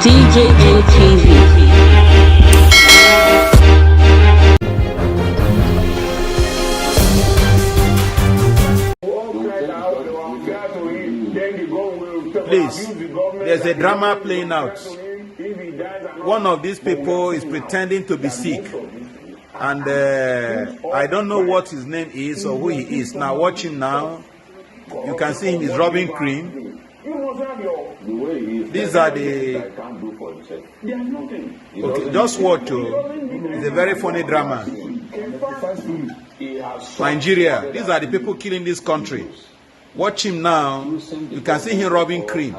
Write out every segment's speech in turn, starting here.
DJA TV. Please, there's a drama playing out. One of these people is pretending to be sick, and I don't know what his name is or who he is. Now watch him now. You can see him is rubbing cream. These are the... Okay, just watch. It's a very funny drama. Nigeria, these are the people killing this country. Watch him now. You can see him rubbing cream.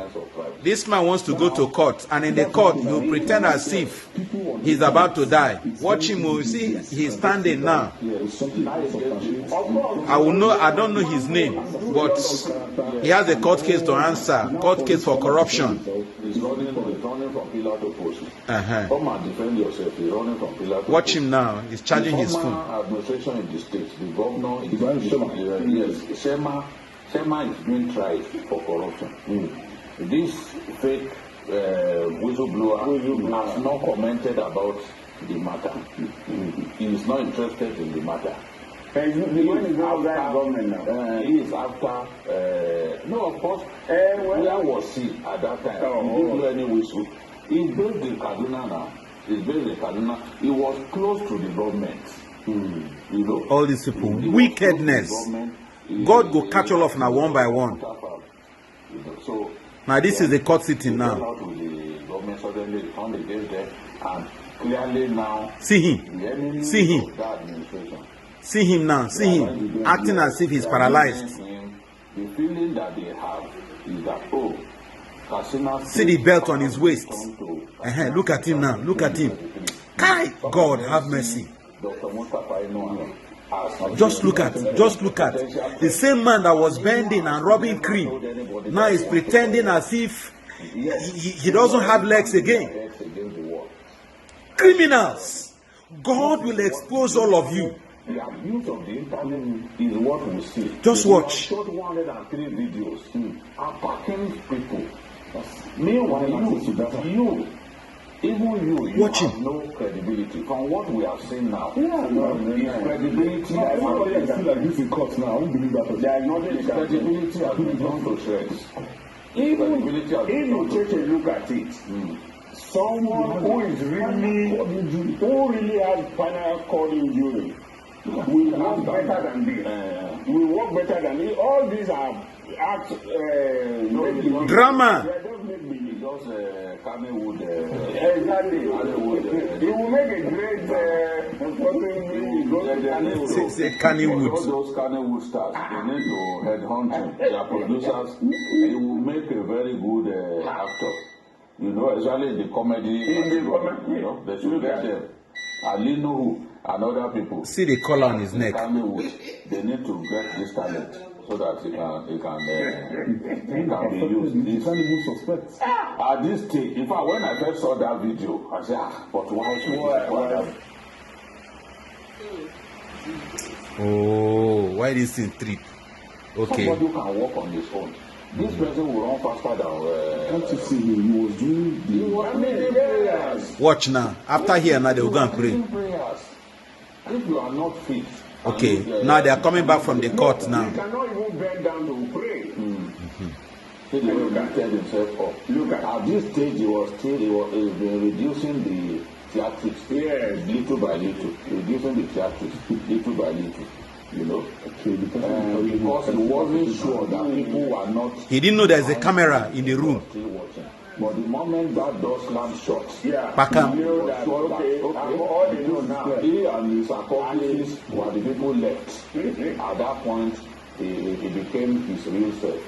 This man wants to go to court, and in the court he will pretend as if he's about to die. Watch him. You see he's standing now. I don't know his name, but he has a court case to answer. Court case for corruption. Watch him now. He's charging his phone. Administration in the state, the governor, Shema is being tried for corruption. This fake whistleblower has not commented about the matter. He is not interested in the matter. He is after. No, of course. Where was he at that time? He didn't blow any whistle. He's based in Kaduna now. He was close to the government. You know, all these people, wickedness. God go catch all of now one by one. So now this is the court sitting now. See him. See him. See him now. See him acting as if he's paralyzed. The feeling that they have is that see the belt on his waist. Look at him now. Look at him. God have mercy. Just look at the same man that was bending and rubbing cream. Now he's pretending as if he doesn't have legs again. Criminals, God will expose all of you. The abuse of the internet is what we see. Just watch. Shot 103 videos attacking people. Meanwhile, you watch have him. No credibility. From what we have seen now, credibility. Everybody is still like this in court now. I don't believe that. There is nothing. Credibility has been done to shreds. Even if you take a look at it, someone who really has spinal cord injury will work better than this. Will work better than this. All these are acts. Drama. Exactly. It will make a great say Kannywood. All those Kannywood stars, they need to headhunt him. Their producers, he will make a very good actor. You know, especially in the comedy. You know, they should get them. Ali Nuhu and other people. See the collar on his neck. Kannywood, they need to get this talent so that he can be used. At this stage, in fact, when I first saw that video, I said, but why should he? Oh, why this thing trip? Okay. Somebody who can walk on his own. This person will run faster than. Can't you see him? He was doing the prayers. Watch now. After here, now they will go and pray. If you are not fit. Okay. Now they are coming back from the court now. He cannot even bend down to pray. He lifted himself up. Look at this stage, he was reducing the theatrics. Yes. Little by little, reducing the theatrics little by little. You know, because he wasn't sure that people were not. He didn't know there's a camera in the room. Still watching. But the moment that door slammed shut, Pakam. He and his accomplices were the people left. At that point, he became his real self.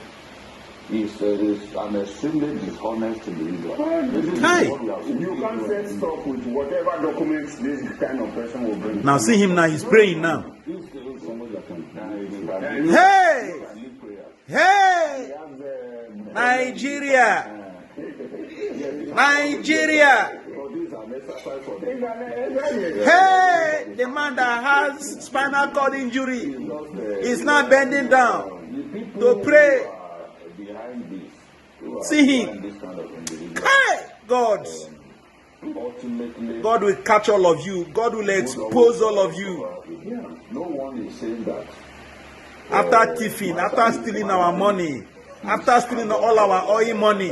He's an extremely dishonest individual. You can't set stop with whatever documents this kind of person will bring. Now see him now, he's praying now. Hey! Hey! Nigeria! Nigeria! Hey! The man that has spinal cord injury is not bending down to pray. See him. Hey! God ultimately, God will catch all of you. God will expose all of you. yeah, no one is saying that. After thieving, after stealing our money, after stealing all our oil money,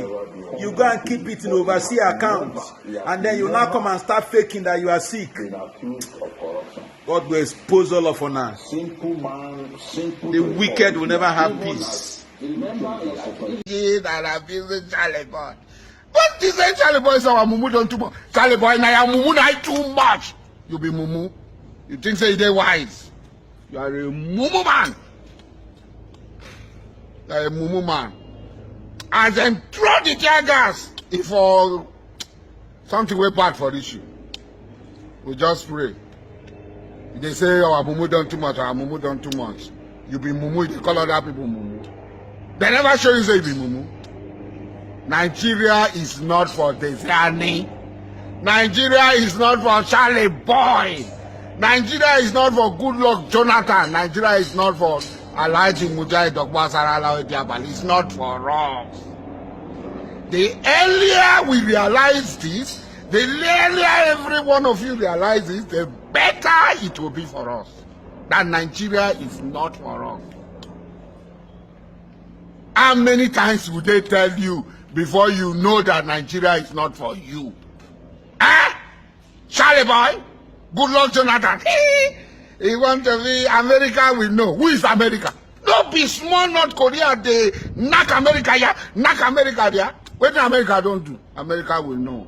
you go and keep it in overseas accounts, and then you now come and start faking that you are sick. Been accused of corruption. God will expose all of us. Simple man, simple. The wicked will never have peace. Remember, that abusing Charlie Boy. What is that Charlie Boy? So Mumu don't too much. Charlie Boy, now Mumu not too much. You be Mumu. You think say they wise? You are a Mumu man. You are a Mumu man. And then throw the tear gas if for something way bad for this issue. We just pray. They say our Mumu done too much. Our Mumu done too much. You be Mumu. They call other people Mumu. They never show you say you be Mumu. Nigeria is not for Desani. Nigeria is not for Charlie Boy. Nigeria is not for Goodluck Jonathan. Nigeria is not for Alhaji Mujahid Ogbasara Alawi Diabali. It's not for us. The earlier we realize this, the earlier every one of you realizes, the better it will be for us. That Nigeria is not for us. How many times would they tell you before you know that Nigeria is not for you? Eh? Charlie Boy? Goodluck Jonathan? He want to be America, we know. Who is America? No be small North Korea, they knock America here, knock America there. What America don't do, America will know.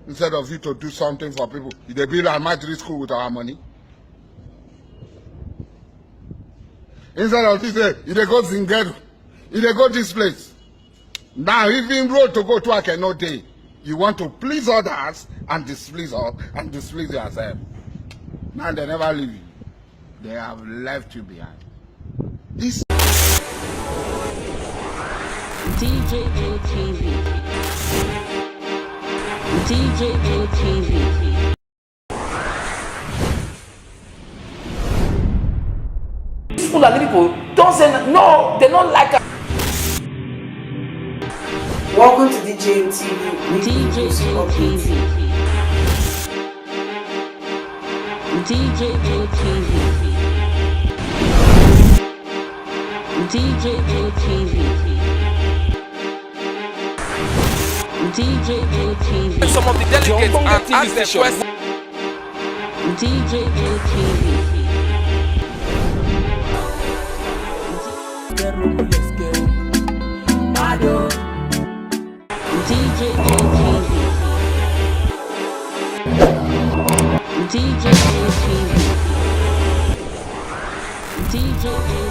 Instead of you to do something for people, they build a military school with our money. Instead of this, they go Zingero, they go this place. Now, even road to go to a cannot day. You want to please others and displease us and displease yourself. Now they never leave you. They have left you behind. This DJ ATV. DJ ATV. These Fulani people don't say no, they don't like us. Welcome to DJ TV. DJ ATV. DJ ATV. DJ ATV. DJ ATV. Some of the delegates and ask them questions. DJ ATV. DJ ATV. DJ ATV. DJ ATV.